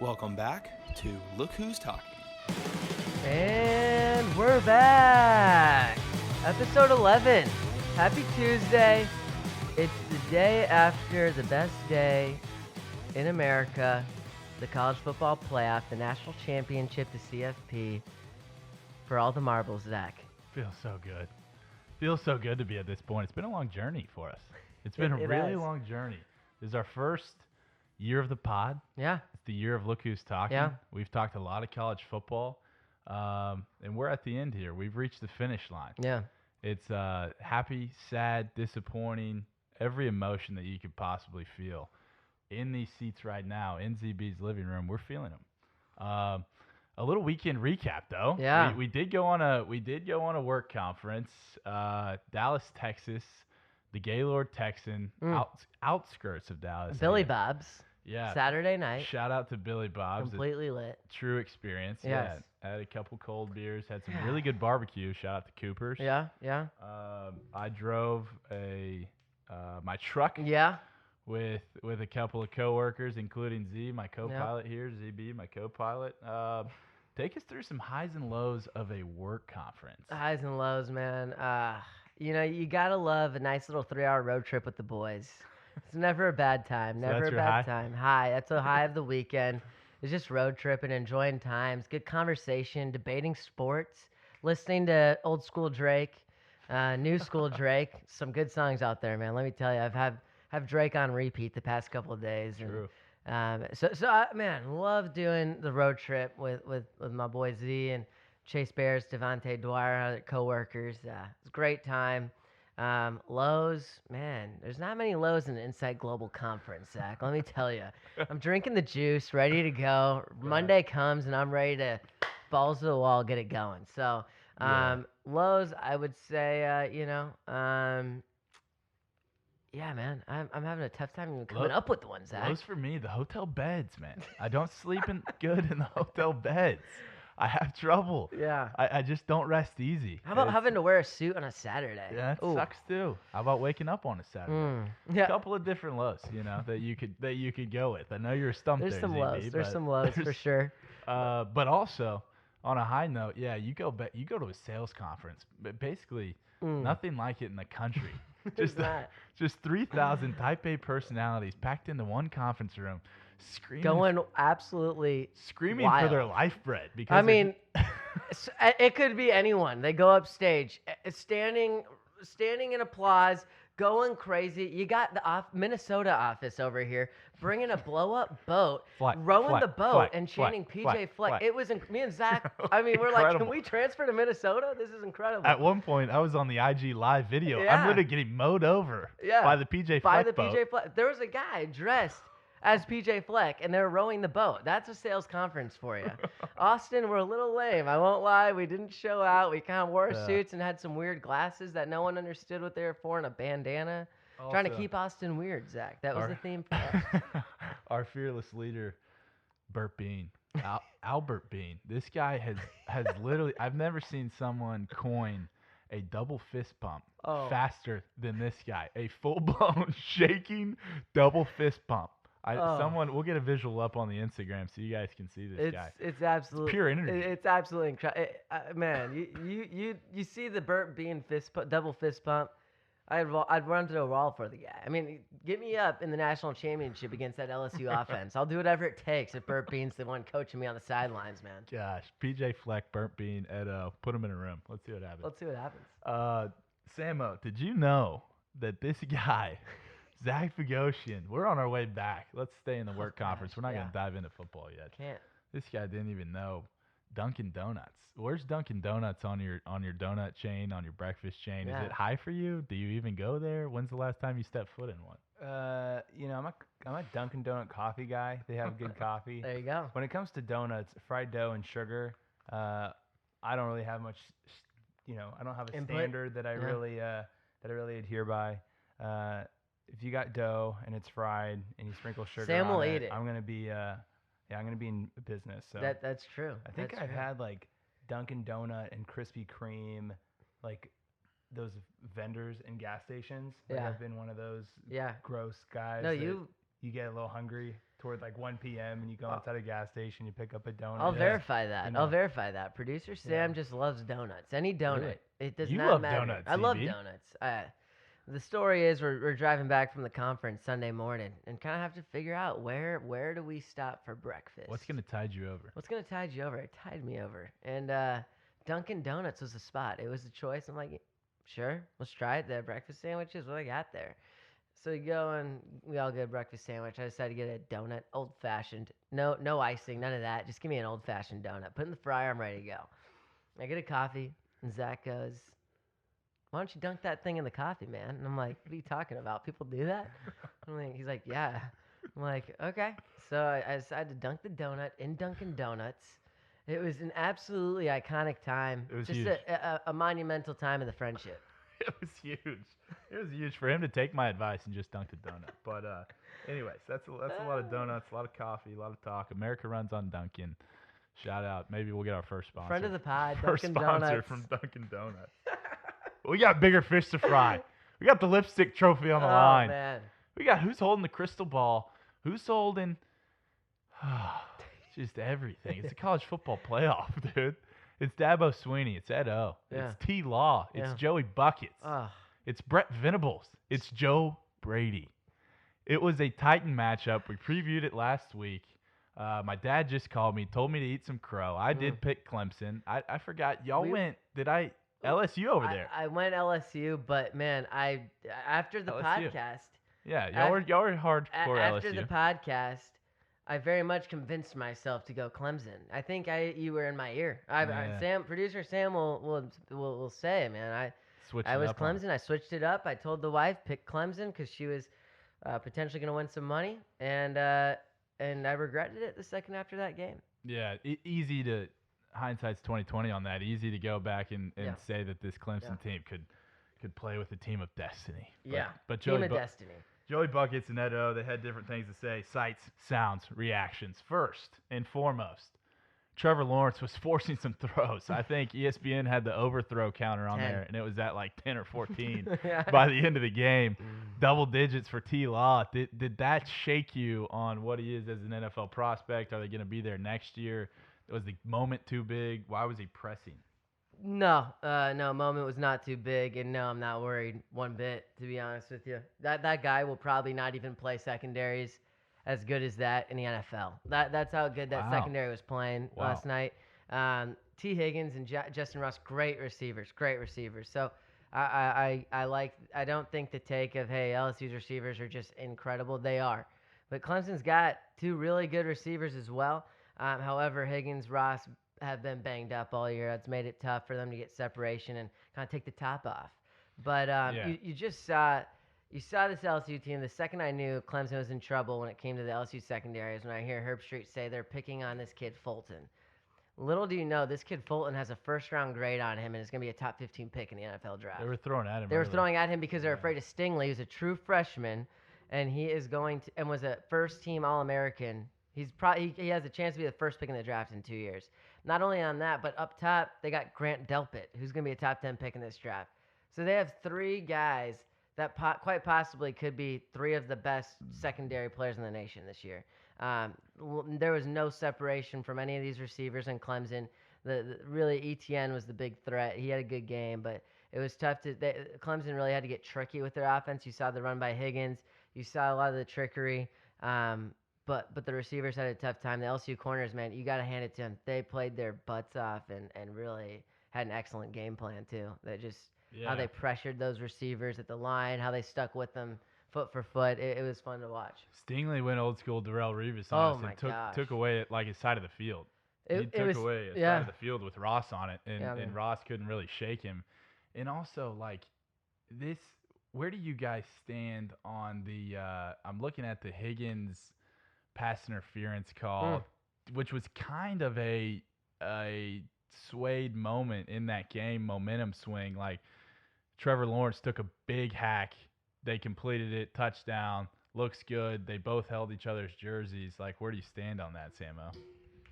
Welcome back to Look Who's Talking. And we're back. Episode 11. Happy Tuesday. It's the day after the best day in America, the college football playoff, the national championship, the CFP. For all the marbles, Zach. Feels so good. Feels so good to be at this point. It's been a long journey for us. It's been a really long journey. This is our first year of the pod. Yeah. It's the year of Look Who's Talking. Yeah. We've talked a lot of college football, and we're at the end here. We've reached the finish line. Yeah. It's happy, sad, disappointing, every emotion that you could possibly feel. In these seats right now, in ZB's living room, we're feeling them. A little weekend recap, though. Yeah. We did go on a work conference. Dallas, Texas, the Gaylord Texan, outskirts of Dallas. Billy Bob's. Yeah. Saturday night. Shout out to Billy Bob's. Completely lit. True experience. Yes. Yeah. Had a couple cold beers. Had some really good barbecue. Shout out to Cooper's. Yeah. Yeah. I drove my truck. Yeah. With a couple of coworkers, including Z, my co-pilot here, ZB, my co-pilot. Take us through some highs and lows of a work conference. Highs and lows, man. You gotta love a nice little 3-hour road trip with the boys. It's never a bad time. Never a bad time. High. That's a high of the weekend. It's just road tripping, enjoying times, good conversation, debating sports, listening to old school Drake, new school Drake. Some good songs out there, man. Let me tell you, I've have Drake on repeat the past couple of days. True. Man, love doing the road trip with my boy Z and Chase Bears, Devontae Dwyer, other coworkers. It's a great time. Lows, man, there's not many lows in the Insight Global Conference, Zach. Let me tell you. I'm drinking the juice, ready to go. Monday comes, and I'm ready to balls to the wall, get it going. So, lows, I would say, yeah, man, I'm having a tough time even coming up with one, Zach. Lows for me, the hotel beds, man. I don't sleep good in the hotel beds. I have trouble. Yeah. I just don't rest easy. How about having to wear a suit on a Saturday? Yeah, that sucks too. How about waking up on a Saturday? Yeah. A couple of different lows, that you could go with. I know you're stumped There's there, some ZB, lows. There's some lows for sure. But also, on a high note, yeah, you go to a sales conference, but basically nothing like it in the country. Just 3,000 Type A personalities packed into one conference room, going absolutely screaming wild for their life bread. Because I mean, it could be anyone. They go up stage, standing in applause, going crazy. You got the Minnesota office over here bringing a blow-up boat, rowing the boat, and chanting PJ Fleck. It was me and Zach. I mean, we're like, can we transfer to Minnesota? This is incredible. At one point, I was on the IG live video. I'm literally getting mowed over by the PJ Fleck boat. PJ Fleck. There was a guy dressed as PJ Fleck, and they're rowing the boat. That's a sales conference for you. Austin, we're a little lame. I won't lie. We didn't show out. We kind of wore suits and had some weird glasses that no one understood what they were for, and a bandana. Also, trying to keep Austin weird, Zach. That was the theme for us. Our fearless leader, Burt Bean. Albert Bean. This guy has literally, I've never seen someone coin a double fist pump faster than this guy. A full-blown shaking double fist pump. We'll get a visual up on the Instagram so you guys can see this guy. It's absolutely pure energy. It's absolutely incredible. Man, you see the Burt Bean double fist pump. I'd run to a wall for the guy. I mean, get me up in the national championship against that LSU offense. I'll do whatever it takes if Burt Bean's the one coaching me on the sidelines, man. Gosh, PJ Fleck, Burt Bean, Edo, put them in a room. Let's see what happens. Samo, did you know that this guy, Zach Bogosian, we're on our way back. Let's stay in the work conference. We're not going to dive into football yet. Can't. This guy didn't even know Dunkin' Donuts. Where's Dunkin' Donuts on your donut chain, on your breakfast chain? Yeah. Is it high for you? Do you even go there? When's the last time you stepped foot in one? I'm a Dunkin' Donut coffee guy. They have good coffee. There you go. When it comes to donuts, fried dough and sugar, I don't really have much. I don't have a standard that I really adhere by. If you got dough and it's fried and you sprinkle sugar Sam on will it, eat it. I'm gonna be in business. So That's true. I think I've had like Dunkin' Donut and Krispy Kreme, like those vendors in gas stations. Like, Yeah. I've been one of those gross guys. No, you get a little hungry. toward like 1 p.m. and you go inside a gas station, you pick up a donut. I'll verify that. You know. I'll verify that. Producer Sam just loves donuts. Any donut. Really? It does You not love matter. donuts, I love CB. donuts. The story is we're driving back from the conference Sunday morning and kind of have to figure out where do we stop for breakfast. What's going to tide you over? What's going to tide you over? It tied me over. And Dunkin' Donuts was the spot. It was the choice. I'm like, sure, let's try it. They have breakfast sandwiches. What I got there? So we go and we all get a breakfast sandwich. I decided to get a donut, old-fashioned. No icing, none of that. Just give me an old-fashioned donut. Put it in the fryer. I'm ready to go. I get a coffee, and Zach goes, why don't you dunk that thing in the coffee, man? And I'm like, what are you talking about? People do that? He's like, yeah. I'm like, okay. So I decided to dunk the donut in Dunkin' Donuts. It was an absolutely iconic time. It was just huge. a monumental time of the friendship. It was huge. It was huge for him to take my advice and just dunk the donut. But anyways, that's a lot of donuts, a lot of coffee, a lot of talk. America runs on Dunkin'. Shout out. Maybe we'll get our first sponsor. Friend of the pod, First Dunkin' sponsor Donuts. from Dunkin' Donuts. We got bigger fish to fry. We got the lipstick trophy on the line. Man. We got who's holding the crystal ball. Who's holding just everything. It's a college football playoff, dude. It's Dabo Sweeney. It's Ed O. Yeah. It's T. Law. It's Joey Buckets. It's Brett Venables. It's Joe Brady. It was a Titan matchup. We previewed it last week. My dad just called me, told me to eat some crow. I did pick Clemson. I forgot. Y'all went. Did I? LSU over there. I went LSU, but man, after the LSU. podcast. Yeah, y'all were hardcore LSU. After the podcast, I very much convinced myself to go Clemson. I think you were in my ear. Producer Sam will say, man, I was Clemson. I switched it up. I told the wife pick Clemson because she was potentially going to win some money, and I regretted it the second after that game. Yeah, easy to hindsight's 2020 on that. Easy to go back and say that this Clemson team could play with a team of destiny. But team of destiny. Joey Buckets and Ed O, they had different things to say. Sights, sounds, reactions. First and foremost, Trevor Lawrence was forcing some throws. I think ESPN had the overthrow counter on 10. there, and it was at like 10 or 14 by the end of the game. Double digits for T. Law. Did that shake you on what he is as an NFL prospect? Are they going to be there next year? Was the moment too big? Why was he pressing? No, moment was not too big, and no, I'm not worried one bit, to be honest with you. That guy will probably not even play secondaries as good as that in the NFL. That's how good that secondary was playing last night. T. Higgins and Justin Ross, great receivers. So I don't think the take of, hey, LSU's receivers are just incredible. They are. But Clemson's got two really good receivers as well. However, Higgins, Ross have been banged up all year. That's made it tough for them to get separation and kind of take the top off. But you just saw this LSU team. The second I knew Clemson was in trouble when it came to the LSU secondary is when I hear Herb Street say they're picking on this kid Fulton. Little do you know, this kid Fulton has a first-round grade on him and is going to be a top 15 pick in the NFL draft. They were throwing at him. They were throwing at him because they're afraid of Stingley, who's a true freshman, and he is going to and was a first-team All-American. He has a chance to be the first pick in the draft in 2 years. Not only on that, but up top, they got Grant Delpit, who's going to be a top 10 pick in this draft. So they have three guys that quite possibly could be three of the best secondary players in the nation this year. There was no separation from any of these receivers in Clemson. Really, Etienne was the big threat. He had a good game, but it was tough Clemson really had to get tricky with their offense. You saw the run by Higgins. You saw a lot of the trickery. But the receivers had a tough time. The LSU corners, man, you got to hand it to them. They played their butts off and really had an excellent game plan, too. How they pressured those receivers at the line, how they stuck with them foot for foot. It was fun to watch. Stingley went old school Darrelle Revis on us and took away his side of the field. He took away a side of the field with Ross on it, and Ross couldn't really shake him. And also, where do you guys stand on I'm looking at the Higgins pass interference call, which was kind of a swayed moment in that game, momentum swing. Like Trevor Lawrence took a big hack. They completed it, touchdown, looks good. They both held each other's jerseys. Like, where do you stand on that, Samo?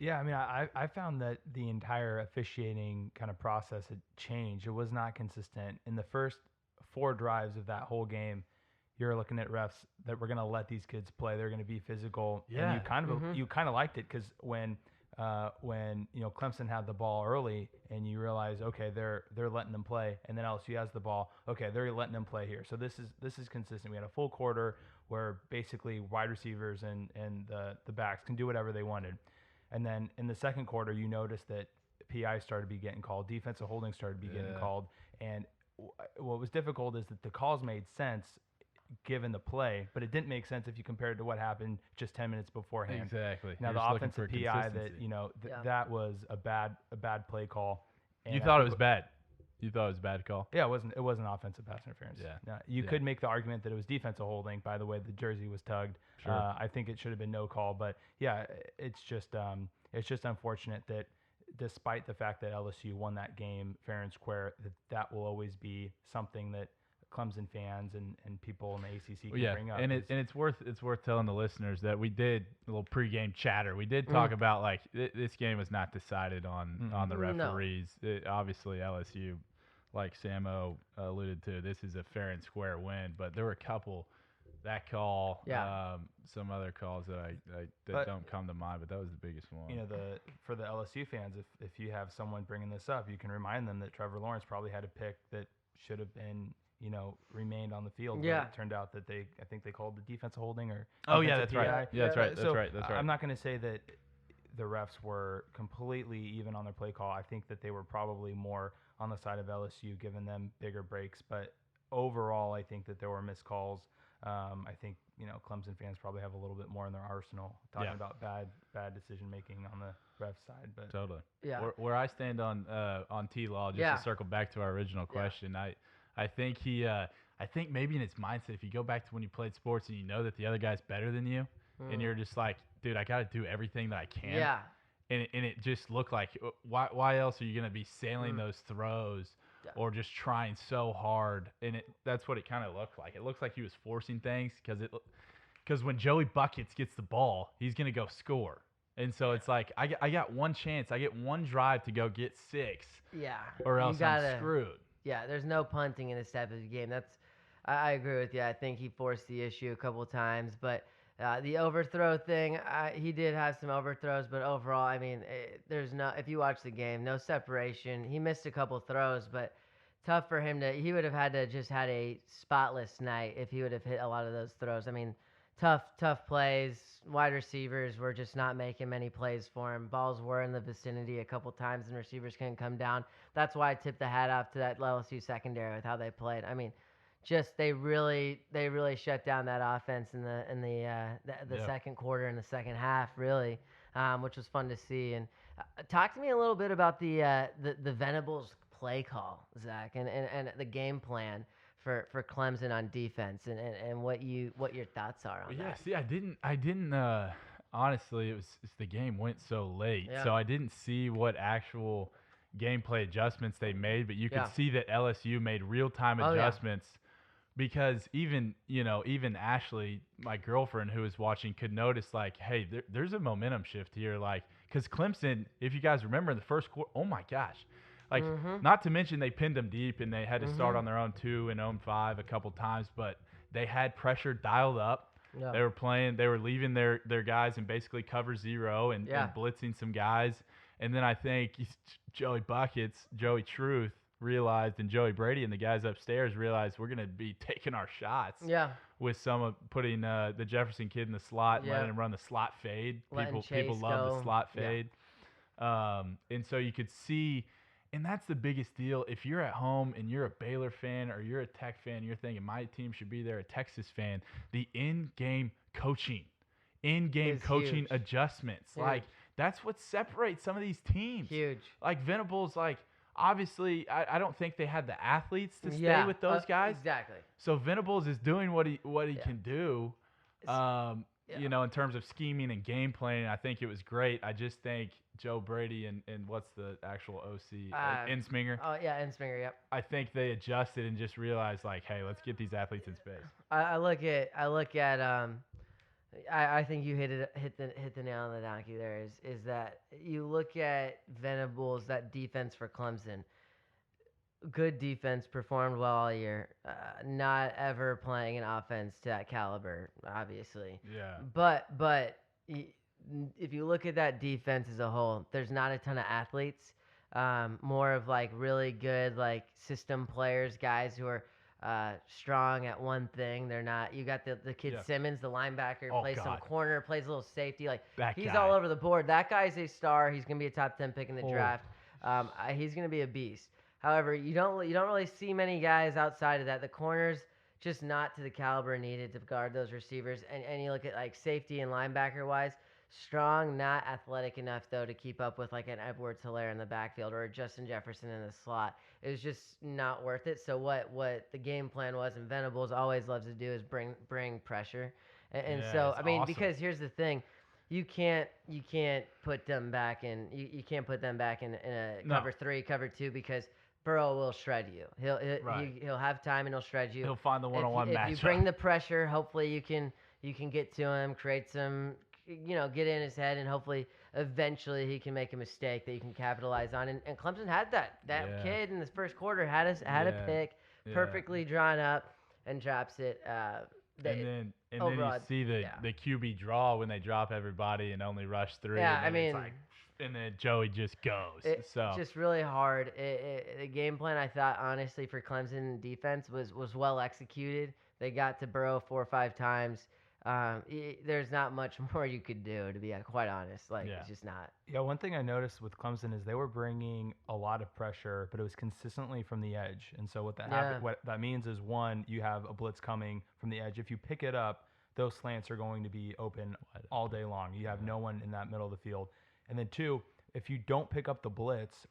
Yeah, I mean, I found that the entire officiating kind of process had changed. It was not consistent. In the first 4 drives of that whole game, you're looking at refs that we're going to let these kids play. They're going to be physical. Yeah. And you kind of liked it because when Clemson had the ball early and you realize, okay, they're letting them play, and then LSU has the ball, okay, they're letting them play here. So this is consistent. We had a full quarter where basically wide receivers and the backs can do whatever they wanted. And then in the second quarter, you notice that PI started to be getting called, defensive holding started to be getting called, and what was difficult is that the calls made sense given the play, but it didn't make sense if you compared to what happened just 10 minutes beforehand. Exactly. Now the offensive PI that was a bad play call. And you thought it was bad. You thought it was a bad call? Yeah, it wasn't offensive pass interference. Yeah. No, you could make the argument that it was defensive holding by the way the jersey was tugged. Sure. I think it should have been no call, but yeah, it's just unfortunate that despite the fact that LSU won that game fair and square, that will always be something that Clemson fans and people in the ACC can bring up. And it's worth telling the listeners that we did a little pregame chatter. We did talk about like this game was not decided on the referees. No. Obviously LSU, like Samo alluded to, this is a fair and square win. But there were a couple, that call, some other calls that don't come to mind, but that was the biggest one. For the LSU fans, if you have someone bringing this up, you can remind them that Trevor Lawrence probably had a pick that should have been remained on the field. Yeah. But it turned out that I think they called the defensive holding or. Oh yeah, that's PI. right. Yeah, that's right. So That's right. I'm not going to say that the refs were completely even on their play call. I think that they were probably more on the side of LSU, giving them bigger breaks. But overall, I think that there were missed calls. I think Clemson fans probably have a little bit more in their arsenal talking about bad decision making on the ref side. But totally. Yeah. Where I stand on T-Law, just to circle back to our original question, I think I think maybe in his mindset, if you go back to when you played sports and you know that the other guy's better than you, and you're just like, dude, I got to do everything that I can. Yeah. And it just looked like, why else are you going to be sailing those throws or just trying so hard? And that's what it kind of looked like. It looks like he was forcing things because when Joey Buckets gets the ball, he's going to go score. And so it's like, I got one chance. I get one drive to go get 6. Yeah. Or else I'm screwed. Yeah, there's no punting in this type of game. I agree with you. I think he forced the issue a couple of times, but the overthrow thing, he did have some overthrows, but overall, I mean, if you watch the game, no separation. He missed a couple throws, but tough for him he would have had to just had a spotless night if he would have hit a lot of those throws. I mean, tough plays. Wide receivers were just not making many plays for him. Balls were in the vicinity a couple times, and receivers couldn't come down. That's why I tipped the hat off to that LSU secondary with how they played. I mean, just they really shut down that offense in the second quarter and the second half, really, which was fun to see. And talk to me a little bit about the Venables play call, Zach, and the game plan for Clemson on defense, and what your thoughts are on that. Yeah, see, I didn't honestly, it's the game went so late, so I didn't see what actual gameplay adjustments they made, but you could see that LSU made real-time adjustments because even Ashley, my girlfriend who was watching, could notice like, hey, there's a momentum shift here, like, because Clemson, if you guys remember in the first quarter, oh my gosh. Like, not to mention they pinned them deep and they had to start on their own 2 and own 5 a couple times, but they had pressure dialed up. Yeah. They were leaving their guys in basically cover 0 and blitzing some guys. And then I think Joey Buckets, Joey Truth realized, and Joey Brady and the guys upstairs realized we're going to be taking our shots. Yeah. With putting the Jefferson kid in the slot and letting him run the slot fade. People love the slot fade. And so you could see. And that's the biggest deal. If you're at home and you're a Baylor fan or you're a Tech fan, you're thinking my team should be there, a Texas fan, the in-game coaching huge. Adjustments. Huge. Like, that's what separates some of these teams. Huge. Like, Venables, like, obviously, I don't think they had the athletes to stay with those guys. Exactly. So Venables is doing what he can do. In terms of scheming and game planning, I think it was great. I just think Joe Brady and what's the actual OC? Ensminger. Oh, yeah, Ensminger, yep. I think they adjusted and just realized, like, hey, let's get these athletes in space. I think you hit the nail on the donkey there, is that you look at Venables, that defense for Clemson. good defense, performed well all year. Not ever playing an offense to that caliber, obviously. Yeah. But if you look at that defense as a whole, there's not a ton of athletes. More of like really good like system players, guys who are strong at one thing. They're not. You got the kid Yeah. Simmons, the linebacker, Oh, plays some God. corner, plays a little safety. Like That he's guy. all over the board. That guy's a star. He's gonna be a top 10 pick in the Oh. draft. He's gonna be a beast. However, you don't really see many guys outside of that. The corners just not to the caliber needed to guard those receivers. And you look at like safety and linebacker wise, strong, not athletic enough though to keep up with like an Edwards-Helaire in the backfield or a Justin Jefferson in the slot. It was just not worth it. So what the game plan was, and Venables always loves to do, is bring pressure. And Yeah, so it's I mean, awesome. because here's the thing. You can't put them back in. You can't put them back in a No. cover 3, cover 2 because Burrow will shred you. Right. He'll have time and he'll shred you. He'll find the one-on-one matchup. If you bring the pressure, hopefully you can get to him, create some, get in his head, and hopefully eventually he can make a mistake that you can capitalize on. And Clemson had that. That Yeah. kid in the first quarter had a pick, Yeah. perfectly drawn up, and drops it. And then you overall, see the yeah. the QB draw when they drop everybody and only rush 3. Yeah, and I then it's mean, like, and then Joey just goes. It's So just really hard. The game plan, I thought, honestly, for Clemson defense was well executed. They got to Burrow 4 or 5 times. There's not much more you could do, to be quite honest. Like, Yeah. it's just not. Yeah, one thing I noticed with Clemson is they were bringing a lot of pressure, but it was consistently from the edge. And so what that means is, one, you have a blitz coming from the edge. If you pick it up, those slants are going to be open all day long. You have no one in that middle of the field. And then 2, if you don't pick up the blitz,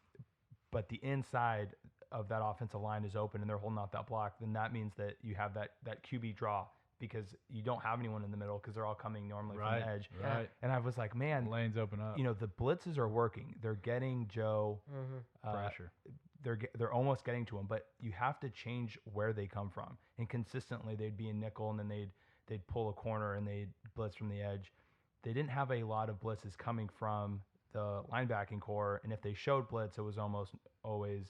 but the inside of that offensive line is open and they're holding out that block, then that means that you have that QB draw because you don't have anyone in the middle because they're all coming normally from the edge. Right. And I was like, man, lanes open up. the blitzes are working. They're getting Joe Pressure. They're almost getting to him, but you have to change where they come from. And consistently, they'd be in nickel, and then they'd pull a corner and they'd blitz from the edge. They didn't have a lot of blitzes coming from the linebacking core, and if they showed blitz, it was almost always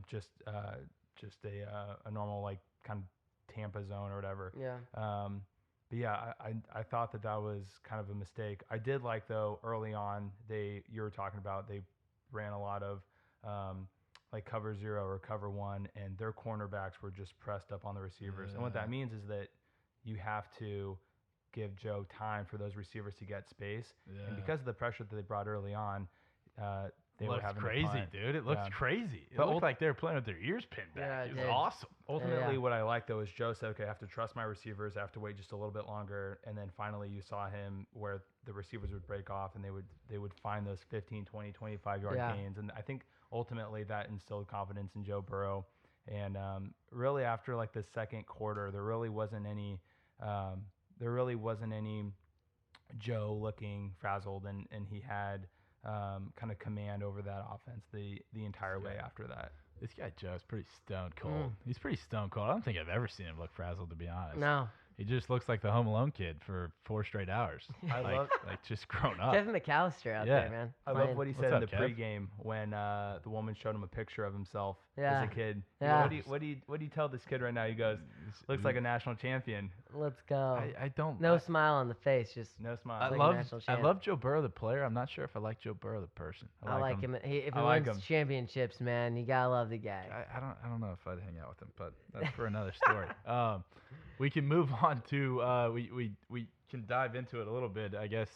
just a normal like kind of Tampa zone or whatever. Yeah. But yeah, I thought that was kind of a mistake. I did like, though, early on, you were talking about, they ran a lot of like cover 0 or cover 1, and their cornerbacks were just pressed up on the receivers. And what that means is that you have to give Joe time for those receivers to get space. Yeah. And because of the pressure that they brought early on, they were having crazy, to punt. dude. It looks crazy. It But looked like they were playing with their ears pinned back. Yeah, it it was did. awesome. Ultimately, what I like, though, is Joe said, okay, I have to trust my receivers. I have to wait just a little bit longer. And then finally you saw him where the receivers would break off and they would find those 15, 20, 25-yard gains. And I think ultimately that instilled confidence in Joe Burrow. And really after like the second quarter, there really wasn't any Joe looking frazzled, and he had kind of command over that offense the entire way after that. This guy Joe's pretty stone cold. He's pretty stone cold. I don't think I've ever seen him look frazzled, to be honest. No. He just looks like the Home Alone kid for 4 straight hours. like just grown up. Kevin McAllister out there, man. I love what he said in the Kev? pregame when the woman showed him a picture of himself Yeah. as a kid. Yeah. What do you tell this kid right now? He goes, looks like a national champion. Let's go. I don't. No smile on the face, just No smile. I like a love national I champ. love Joe Burrow the player. I'm not sure if I like Joe Burrow the person. I like him. If he I like wins him. championships, man, you gotta love the guy. I don't know if I'd hang out with him, but that's for another story. We can move on to we can dive into it a little bit. I guess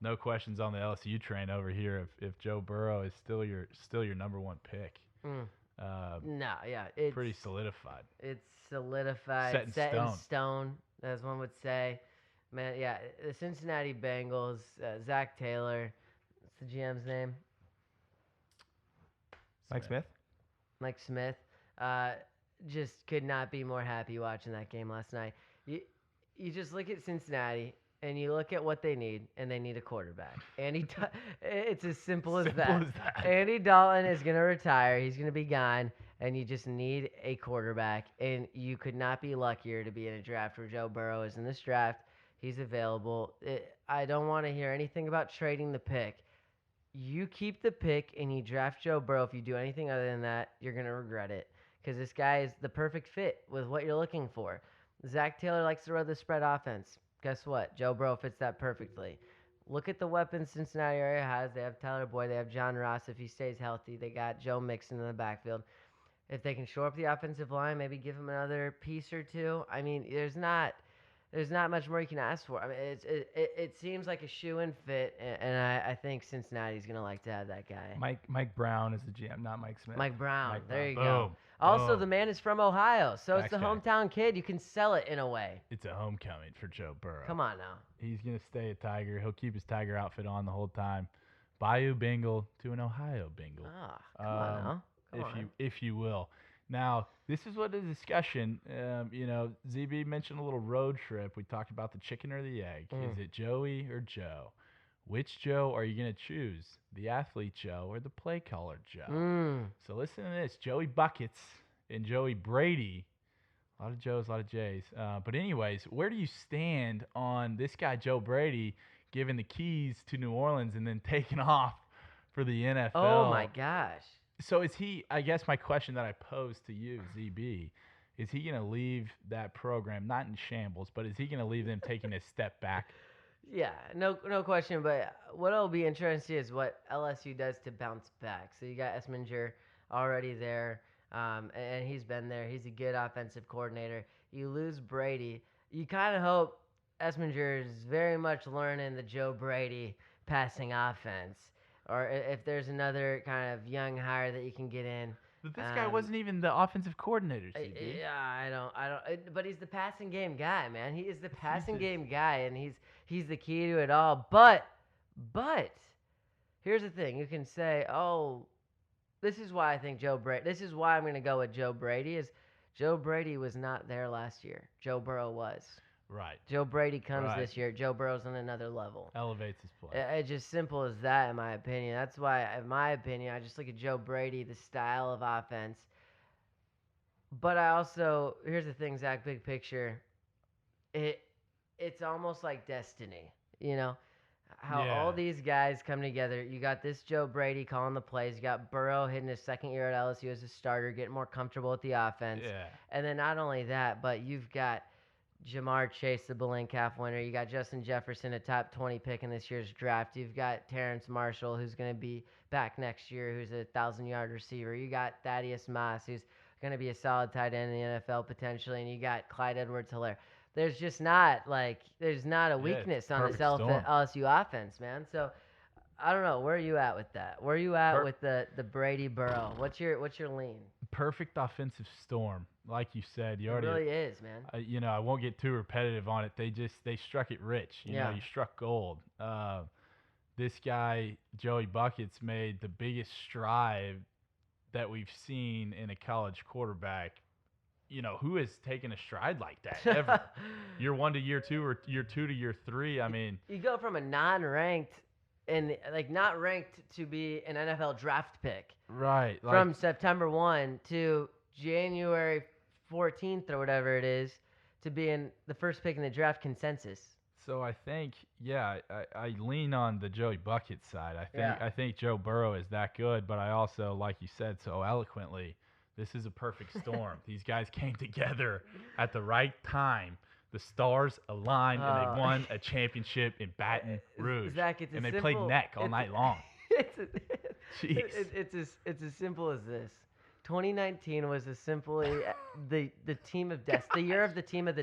no questions on the LSU train over here. If Joe Burrow is still your number 1 pick, No, yeah, it's pretty solidified. It's solidified, Set in stone, as one would say. Man, yeah, the Cincinnati Bengals, Zach Taylor, what's the GM's name? Mike Smith? Mike Smith. Just could not be more happy watching that game last night. You just look at Cincinnati and you look at what they need, and they need a quarterback. It's as simple as that. Andy Dalton is going to retire. He's going to be gone, and you just need a quarterback. And you could not be luckier to be in a draft where Joe Burrow is in this draft. He's available. I don't want to hear anything about trading the pick. you keep the pick and you draft Joe Burrow. If you do anything other than that, you're going to regret it because this guy is the perfect fit with what you're looking for. Zach Taylor likes to run the spread offense. Guess what? Joe Burrow fits that perfectly. Look at the weapons Cincinnati area has. They have Tyler Boyd. They have John Ross if he stays healthy. They got Joe Mixon in the backfield. If they can shore up the offensive line, maybe give him another piece or two. I mean, there's not much more you can ask for. I mean, it seems like a shoe-in fit, and I think Cincinnati's going to like to have that guy. Mike Brown is the GM, not Mike Smith. Mike Brown. There you Boom. go. Also, Boom. the man is from Ohio, so it's Facts the guy. hometown kid. You can sell it in a way. It's a homecoming for Joe Burrow. Come on now. He's going to stay a Tiger. He'll keep his Tiger outfit on the whole time. Bayou Bengal to an Ohio Bengal. Ah, come on now. If you will. Now, this is what the discussion, ZB mentioned a little road trip. We talked about the chicken or the egg. Is it Joey or Joe? Which Joe are you going to choose? The athlete Joe or the play caller Joe? So listen to this. Joey Buckets and Joey Brady. A lot of Joes, a lot of J's. But anyways, where do you stand on this guy, Joe Brady, giving the keys to New Orleans and then taking off for the NFL? Oh, my gosh. So is he, I guess my question that I posed to you, ZB, is he going to leave that program, not in shambles, but is he going to leave them taking a step back? Yeah, no question. But what'll be interesting is what LSU does to bounce back. So you got Esminger already there, and he's been there. He's a good offensive coordinator. You lose Brady. You kind of hope Esminger is very much learning the Joe Brady passing offense. Or if there's another kind of young hire that you can get in. But this guy wasn't even the offensive coordinator, CB. Yeah, I don't. But he's the passing game guy, man. He is the passing game guy, and he's the key to it all. But here's the thing: you can say, oh, this is why I think Joe Brady. This is why I'm going to go with Joe Brady. Is Joe Brady was not there last year. Joe Burrow was. Right. Joe Brady comes this year. Joe Burrow's on another level. Elevates his play. It's just simple as that, in my opinion. That's why, in my opinion, I just look at Joe Brady, the style of offense. But I also, here's the thing, Zach, big picture. It's almost like destiny, how all these guys come together. You got this Joe Brady calling the plays. You got Burrow hitting his second year at LSU as a starter, getting more comfortable with the offense. Yeah. And then not only that, but you've got Jamar Chase, the Bullen Calf winner. You got Justin Jefferson, a top 20 pick in this year's draft. You've got Terrence Marshall, who's going to be back next year, who's a 1,000-yard receiver. You got Thaddeus Moss, who's going to be a solid tight end in the NFL potentially. And you got Clyde Edwards-Helaire. There's just not a weakness on this LSU offense, man. So I don't know. Where are you at with that? Where are you at with the Brady Burrow? What's your lean? Perfect offensive storm, like you said. It really is, man. I won't get too repetitive on it. They struck it rich. You know, you struck gold. This guy Joey Buckets made the biggest stride that we've seen in a college quarterback. Who has taken a stride like that ever? Year 1 to year 2 or year 2 to year 3. I mean, you go from a non-ranked and not ranked to be an NFL draft pick. Right. From September 1 to January 14th or whatever it is to being the first pick in the draft consensus. So I think, I lean on the Joey Bucket side. I think Joe Burrow is that good, but I also, like you said so eloquently, this is a perfect storm. These guys came together at the right time. The stars aligned, and they won a championship in Baton Rouge. Zach, and they played neck all night long. It's as simple as this. 2019 was as simply the team of the year of the team of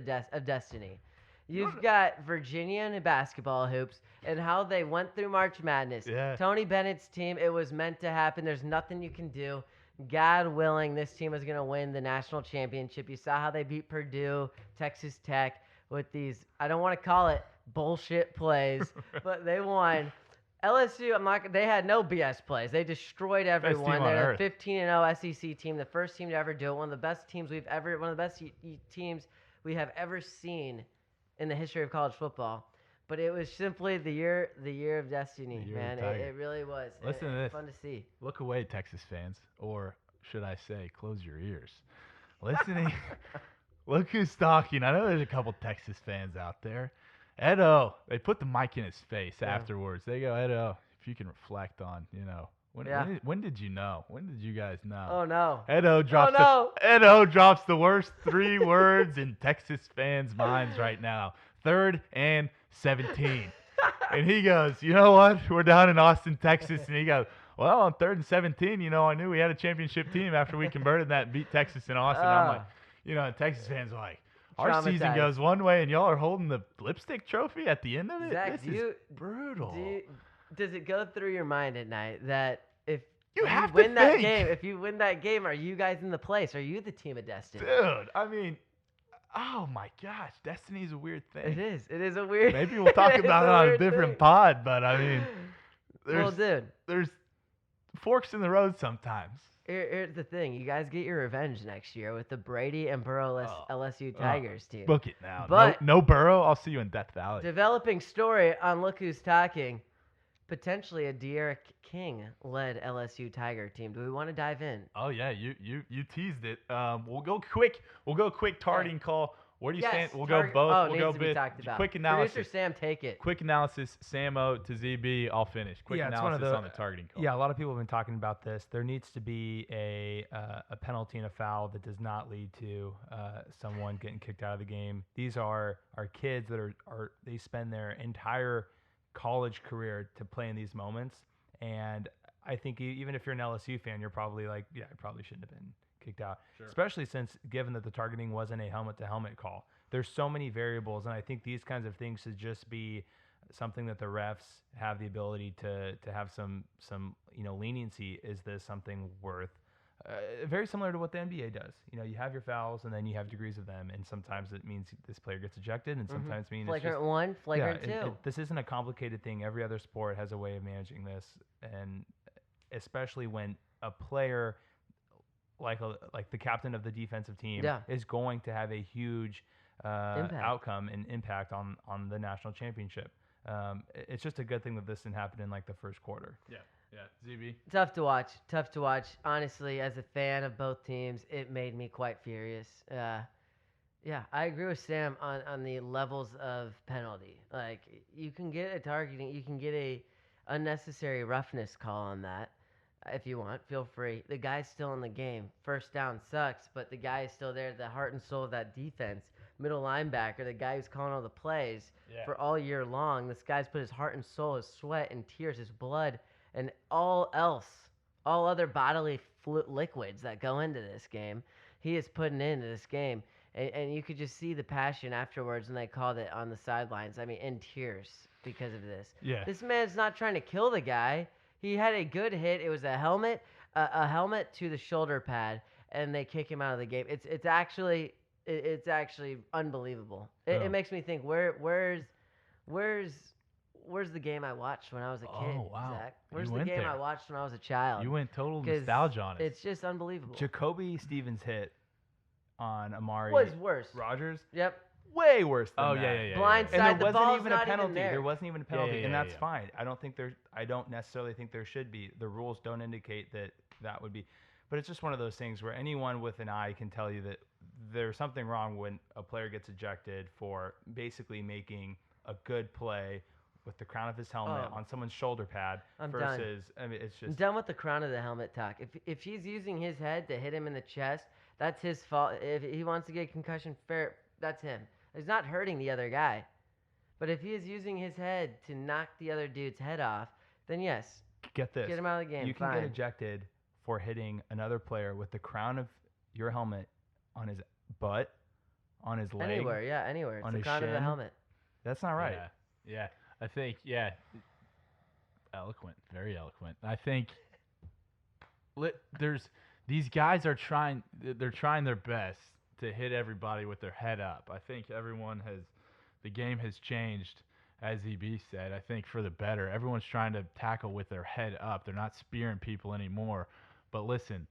destiny. You've got Virginia in basketball hoops and how they went through March Madness. Yeah. Tony Bennett's team, it was meant to happen. There's nothing you can do. God willing, this team is going to win the national championship. You saw how they beat Purdue, Texas Tech with these, I don't want to call it bullshit plays, but they won. LSU, they had no BS plays. They destroyed everyone. They're a 15-0 SEC team, the first team to ever do it. One of the best teams one of the best teams we have ever seen in the history of college football. But it was simply the year of destiny, man. It really was. Listen to this. Fun to see. Look away, Texas fans, or should I say, close your ears. Listening. Look who's talking. I know there's a couple Texas fans out there. Edo, they put the mic in his face afterwards. They go, Edo, if you can reflect on, Yeah. when did you know? When did you guys know? Oh no. Edo drops the worst 3 words in Texas fans' minds right now. 3rd and 17. And he goes, you know what? We're down in Austin, Texas. And he goes, well, on 3rd and 17, I knew we had a championship team after we converted that and beat Texas in Austin. I'm like, and Texas fans are like, our season goes one way and y'all are holding the lipstick trophy at the end of it? Zach, This is brutal. Does it go through your mind at night that if you win that game, if you win that game, are you guys in the place? Are you the team of destiny? Dude, I mean, oh my gosh, destiny is a weird thing. It is. It is a weird. Maybe we'll talk about it on a different pod, but I mean, there's forks in the road sometimes. Here's the thing: you guys get your revenge next year with the Brady and Burrow LSU Tigers team. Book it now. But no Burrow, I'll see you in Death Valley. Developing story on Look Who's Talking. Potentially a De'Aaron King-led LSU Tiger team. Do we want to dive in? Oh yeah, you teased it. We'll go quick. Targeting call. Where do you stand? We'll go both. Oh, we'll needs go to be talked about. Quick analysis. Producer Sam, take it. Quick analysis. Samo to ZB. I'll finish. Quick analysis on the targeting call. Yeah, a lot of people have been talking about this. There needs to be a penalty and a foul that does not lead to someone getting kicked out of the game. These are kids that they spend their entire college career to play in these moments, and I think even if you're an LSU fan, you're probably like, yeah, I probably shouldn't have been kicked out. Sure. Especially given that the targeting wasn't a helmet-to-helmet call. There's so many variables, and I think these kinds of things should just be something that the refs have the ability to have some leniency. Is this something worth? Very similar to what the NBA does. You have your fouls, and then you have degrees of them, and sometimes it means this player gets ejected, and sometimes means flagrant one, flagrant two. This isn't a complicated thing. Every other sport has a way of managing this, and especially when a player like the captain of the defensive team is going to have a huge outcome and impact on the national championship. It's just a good thing that this didn't happen in like the first quarter. Yeah, ZB. Tough to watch. Honestly, as a fan of both teams, it made me quite furious. Yeah, I agree with Sam on the levels of penalty. Like, you can get a targeting, you can get a unnecessary roughness call on that. If you want, feel free. The guy's still in the game. First down sucks, but the guy is still there, the heart and soul of that defense. Middle linebacker, the guy who's calling all the plays for all year long. This guy's put his heart and soul, his sweat and tears, his blood, and all other bodily liquids that go into this game, he is putting into this game. And you could just see the passion afterwards when they called it on the sidelines. I mean, in tears because of this. Yeah. This man's not trying to kill the guy. He had a good hit. It was a helmet to the shoulder pad, and they kick him out of the game. It's actually unbelievable. It makes me think, where's the game I watched when I was a kid, Zach? Where's the game I watched when I was a child? You went total nostalgia on it. It's just unbelievable. Jacoby Stevens' hit on Amari was worse. Rogers? Yep. Way worse than that. Yeah. Blindside, and the wasn't even a not penalty. Even there. There wasn't even a penalty, and that's yeah. fine. I don't necessarily think there should be. The rules don't indicate that would be. But it's just one of those things where anyone with an eye can tell you that there's something wrong when a player gets ejected for basically making a good play with the crown of his helmet on someone's shoulder pad versus done. I mean, it's just I'm done with the crown of the helmet talk. If he's using his head to hit him in the chest, that's his fault. If he wants to get concussion, fair, that's him. He's not hurting the other guy. But if he is using his head to knock the other dude's head off, then yes. Get this. Get him out of the game. You can get ejected for hitting another player with the crown of your helmet on his butt, on his leg. Anywhere. It's on the his crown shin. of the helmet. That's not right. Yeah. I think, eloquent. Very eloquent. I think these guys are trying their best to hit everybody with their head up. I think the game has changed, as EB said, I think for the better. Everyone's trying to tackle with their head up. They're not spearing people anymore. But listen,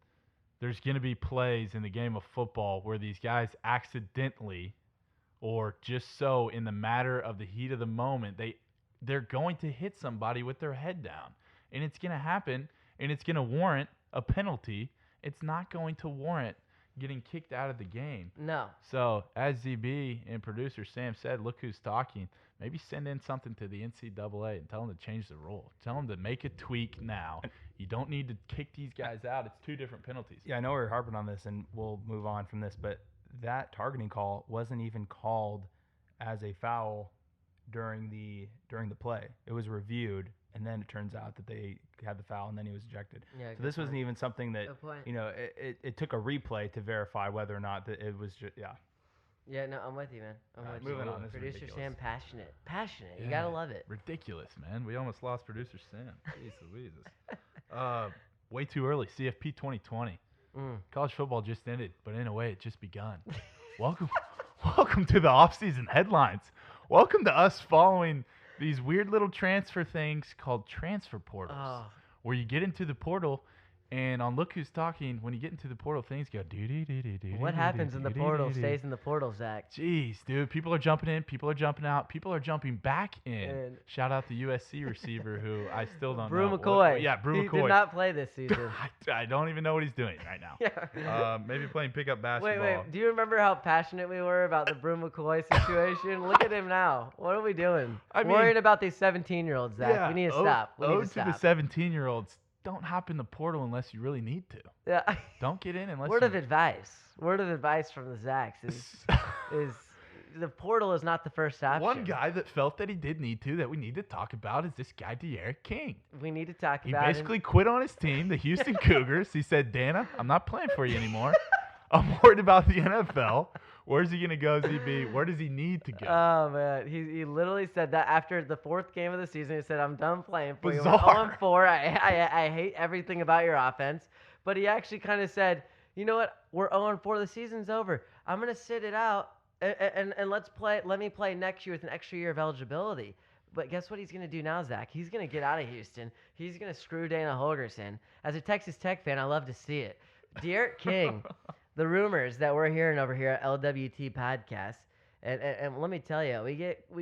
there's going to be plays in the game of football where these guys accidentally or just so in the matter of the heat of the moment, they're going to hit somebody with their head down. And it's going to happen, and it's going to warrant a penalty. It's not going to warrant getting kicked out of the game. No. So, as ZB and producer Sam said, look who's talking. Maybe send in something to the NCAA and tell them to change the rule. Tell them to make a tweak now. You don't need to kick these guys out. It's 2 different penalties. Yeah, I know we're harping on this, and we'll move on from this, but that targeting call wasn't even called as a foul during the play. It was reviewed, and then it turns out that they had the foul, and then he was ejected. Yeah, so this wasn't even something that, you know, it took a replay to verify whether or not that it was just, yeah. Yeah, no, I'm with you, man. I'm with moving you. on. This is Producer ridiculous. Sam, passionate. Yeah, You gotta love it. Ridiculous, man. We almost lost producer Sam. Jeez Louises. Way too early. CFP 2020. College football just ended, but in a way, it just begun. Welcome to the off-season headlines. Welcome to us following these weird little transfer things called transfer portals, where you get into the portal, and on Look Who's Talking, when you get into the portal, things go do-do-do-do-do. What happens in the portal stays in the portal, Zach. Jeez, dude. People are jumping in. People are jumping out. People are jumping back in. Shout out the USC receiver who I still don't know. McCoy. Brew McCoy. He did not play this season. I don't even know what he's doing right now. Maybe playing pickup basketball. Wait. Do you remember how passionate we were about the Brew McCoy situation? Look at him now. What are we doing? Worried about these 17-year-olds, Zach. Yeah, we need to stop. We need to stop. To the 17-year-olds. Don't hop in the portal unless you really need to. Yeah. Don't get in unless. Word of advice from the Zacks is the portal is not the first option. One guy that felt that he did need to, that we need to talk about, is this guy De'Aaron King. We need to talk He about basically quit on his team, the Houston Cougars. He said, Dana, I'm not playing for you anymore. I'm worried about the NFL. Where's he going to go, ZB? Where does he need to go? Oh, man. He literally said that after the 4th game of the season. He said, I'm done playing for Bizarre. you. We're 0-4. I hate everything about your offense. But he actually kind of said, you know what? We're 0-4. The season's over. I'm going to sit it out and let me play next year with an extra year of eligibility. But guess what he's going to do now, Zach? He's going to get out of Houston. He's going to screw Dana Holgorsen. As a Texas Tech fan, I love to see it. De'Aaron King. The rumors that we're hearing over here at LWT Podcast, and let me tell you, we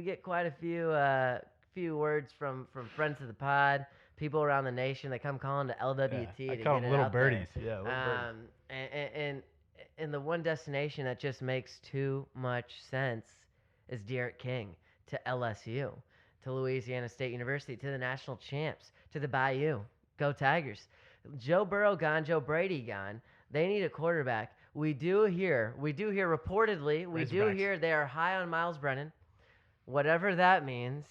get quite a few words from friends of the pod, people around the nation that come calling to LWT. Yeah, I to call get them it little out birdies. there. Yeah, little birdies. And the one destination that just makes too much sense is De'Aaron King to LSU, to Louisiana State University, to the national champs, to the Bayou. Go Tigers. Joe Burrow gone, Joe Brady gone. They need a quarterback. We do hear reportedly, they are high on Miles Brennan, whatever that means.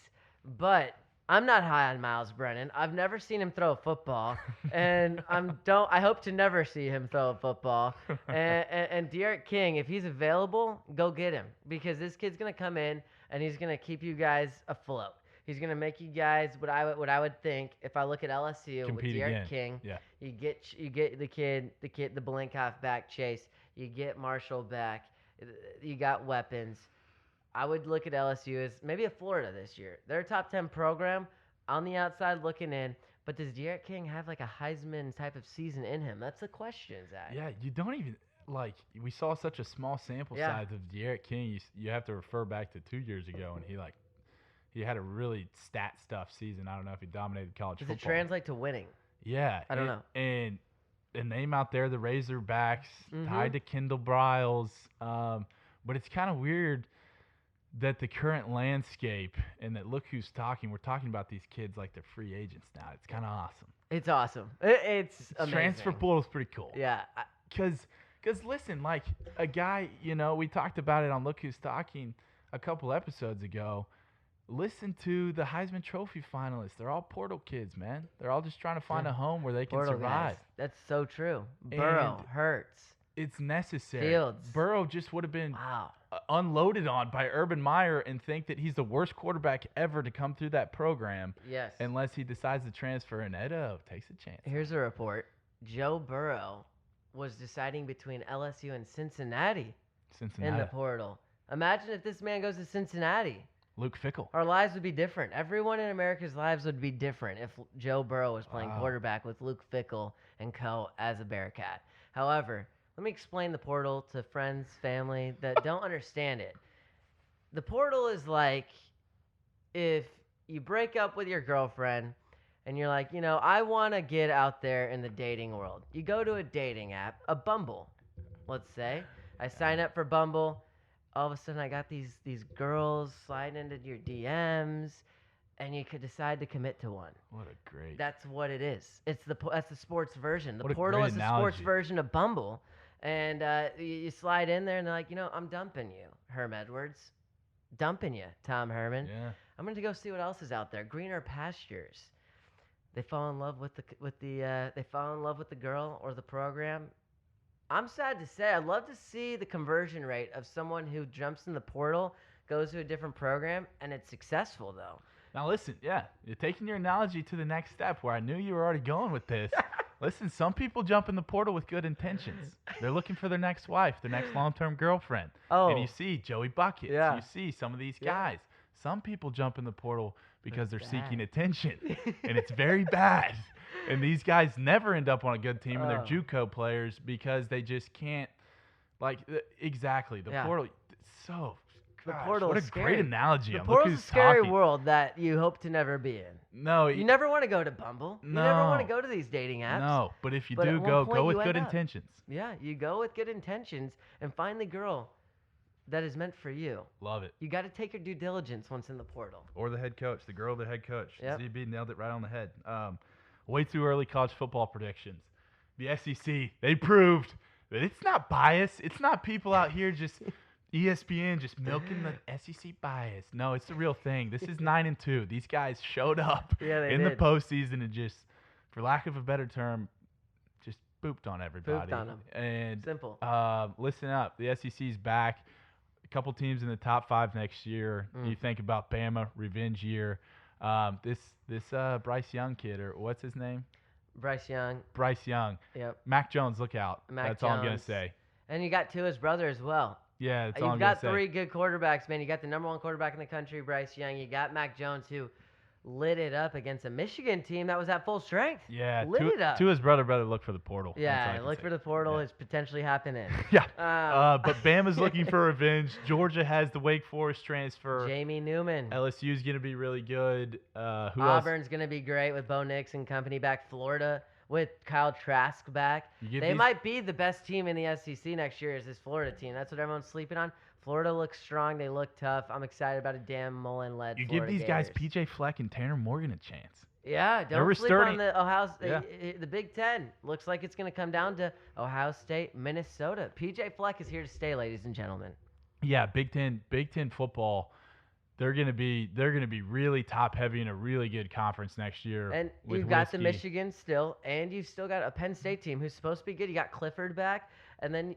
But I'm not high on Miles Brennan. I've never seen him throw a football, and I hope to never see him throw a football. And De'Aaron King, if he's available, go get him, because this kid's gonna come in and he's gonna keep you guys afloat. He's gonna make you guys what I would think if I look at LSU compete with De'Aaron again. King. Yeah. You get the Blinkoff back, Chase. You get Marshall back. You got weapons. I would look at LSU as maybe a Florida this year. They're a top 10 program on the outside looking in. But does De'Aaron King have like a Heisman type of season in him? That's the question, Zach. Yeah, you don't even we saw such a small sample size of De'Aaron King. You have to refer back to 2 years ago, and he had a really stat stuff season. I don't know if he dominated college football. Does it translate to winning? Yeah. I don't know. And the name out there, the Razorbacks, tied to Kendall Briles. But it's kind of weird that the current landscape and that Look Who's Talking, we're talking about these kids like they're free agents now. It's kind of awesome. It's awesome. It's amazing. Transfer portal's pretty cool. Yeah. Because listen, like a guy, we talked about it on Look Who's Talking a couple episodes ago. Listen to the Heisman Trophy finalists. They're all portal kids, man. They're all just trying to find a home where they can portal survive. Guys. That's so true. Burrow, Hurts. It's necessary. Fields. Burrow just would have been unloaded on by Urban Meyer and think that he's the worst quarterback ever to come through that program. Yes. Unless he decides to transfer, and Edo takes a chance. Here's a report. Joe Burrow was deciding between LSU and Cincinnati in the portal. Imagine if this man goes to Cincinnati. Luke Fickell. Our lives would be different. Everyone in America's lives would be different if Joe Burrow was playing quarterback with Luke Fickell and co. as a Bearcat. However, let me explain the portal to friends, family that don't understand it. The portal is like if you break up with your girlfriend and you're like, I want to get out there in the dating world. You go to a dating app, a Bumble. let's say. I sign up for Bumble. All of a sudden, I got these girls sliding into your DMs, and you could decide to commit to one. What a great. That's what it is. That's the sports version. The What a portal great is the sports analogy. version of Bumble, and you slide in there, and they're like, I'm dumping you, Herm Edwards, dumping you, Tom Herman. Yeah. I'm going to go see what else is out there. Greener pastures. They fall in love with the girl or the program. I'm sad to say, I'd love to see the conversion rate of someone who jumps in the portal, goes to a different program, and it's successful, though. Now listen, yeah, you're taking your analogy to the next step where I knew you were already going with this. Listen, some people jump in the portal with good intentions. They're looking for their next wife, their next long-term girlfriend. Oh. And you see Joey Buckets. Yeah. You see some of these Yeah. guys. Some people jump in the portal because they're That's seeking bad. attention, and it's very bad. And these guys never end up on a good team, and they're Oh. JUCO players because they just can't. Exactly, the Yeah. portal. So, The gosh, portal what is a great scary. analogy. The Look portal's a who's scary talking. world that you hope to never be in. No, You never want to go to Bumble. You never want to No. go to these dating apps. no, but if you But at do one go point with you good end up. intentions. Yeah, you go with good intentions and find the girl that is meant for you. Love it. You got to take your due diligence once in the portal. Or the head coach, the girl, the head coach. Yep. ZB nailed it right on the head. Way too early college football predictions. The SEC, they proved that it's not bias. It's not people out here just ESPN just milking the SEC bias. No, it's the real thing. This is 9-2. These guys showed up Yeah, they in the did. postseason and just, for lack of a better term, just pooped on everybody. on 'em. And Simple. listen up. The SEC's back. A couple teams in the top 5 next year. You think about Bama, revenge year. This Bryce Young kid, or what's his name? Bryce Young. Bryce Young. Yep. Mac Jones, look out. Mac That's all I'm going Jones. to say. And you got Tua's brother as well. Yeah, that's all I'm You've going to got say. 3 good quarterbacks, man. You got the number 1 quarterback in the country, Bryce Young. You got Mac Jones, who lit it up against a Michigan team that was at full strength. Yeah, lit it up. to his brother look for the portal. That's all I Yeah, can look say. for the portal. Yeah. It's potentially happening. Yeah. Um, But Bama's looking for revenge. Georgia has the Wake Forest transfer. Jamie Newman. LSU's going to be really good. Who else? Auburn's going to be great with Bo Nix and company back. Florida with Kyle Trask back. You give They these- might be the best team in the SEC next year is this Florida team. That's what everyone's sleeping on. Florida looks strong. They look tough. I'm excited about a Dan Mullen-led You Florida give these guys Gators. PJ Fleck and Tanner Morgan a chance. Yeah, They're don't sleep on restarting- the Ohio. Yeah. The Big Ten looks like it's going to come down to Ohio State, Minnesota. PJ Fleck is here to stay, ladies and gentlemen. Yeah, Big Ten football. They're gonna be really top heavy in a really good conference next year. And with you've got the Whiskey. Michigan still, and you've still got a Penn State team who's supposed to be good. You got Clifford back, and then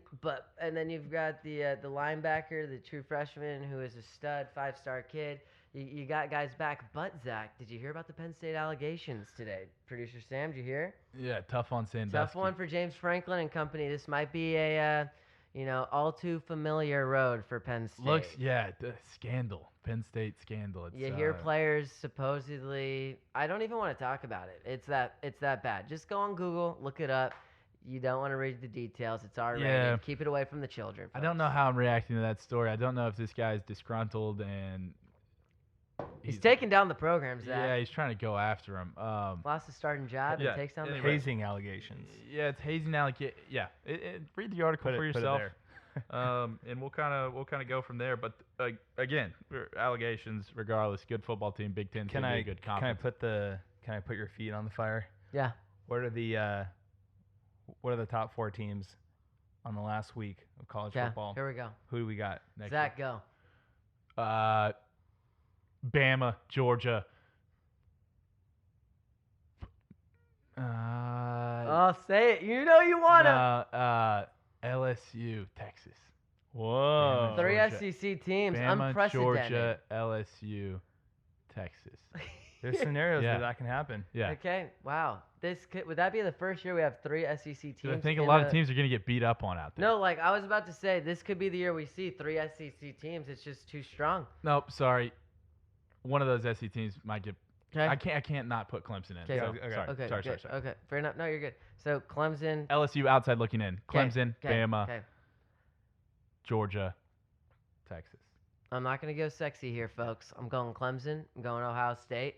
you've got the linebacker, the true freshman who is a stud, 5-star kid. You got guys back, but Zach, did you hear about the Penn State allegations today? Producer Sam, did you hear? Yeah, tough on Sandusky. Tough one for James Franklin and company. This might be a all too familiar road for Penn State. The scandal, Penn State scandal. It's, You hear players supposedly. I don't even want to talk about it. It's that bad. Just go on Google, look it up. You don't want to read the details. It's R-rated. Yeah. Keep it away from the children. I don't know folks. how I'm reacting to that story. I don't know if this guy's disgruntled and He's taking down the program, Zach. Yeah, he's trying to go after him. Lost his starting job Yeah, and takes down the anyway. Hazing allegations. Yeah, it's hazing allegation. Yeah, read the article for yourself. And we'll kind of go from there. But again, Allegations, regardless. Good football team. Big Ten's gonna be a good conference. Can I put your feet on the fire? Yeah. What are the top 4 teams on the last week of college Yeah. football? Here we go. Who do we got next Zach, go. Bama, Georgia. Oh, say it. You know you wanna. LSU, Texas. Whoa. Bama, 3 Georgia. SEC teams, Bama, unprecedented. Georgia, LSU, Texas. There's scenarios Yeah. where that can happen. Yeah. Okay. Wow. Would that be the first year we have 3 SEC teams? I think a in lot of teams are going to get beat up on out there. No, like I was about to say, this could be the year we see 3 SEC teams. It's just too strong. Nope, sorry. One of those SEC teams might get. Okay. I can't not put Clemson in. Okay. So, Okay. Sorry. Okay. Sorry. good. Okay. Fair enough. No, you're good. So Clemson. LSU outside looking in. Clemson, Okay, Bama, Okay. Georgia, Texas. I'm not gonna go sexy here, folks. I'm going Clemson. I'm going Ohio State.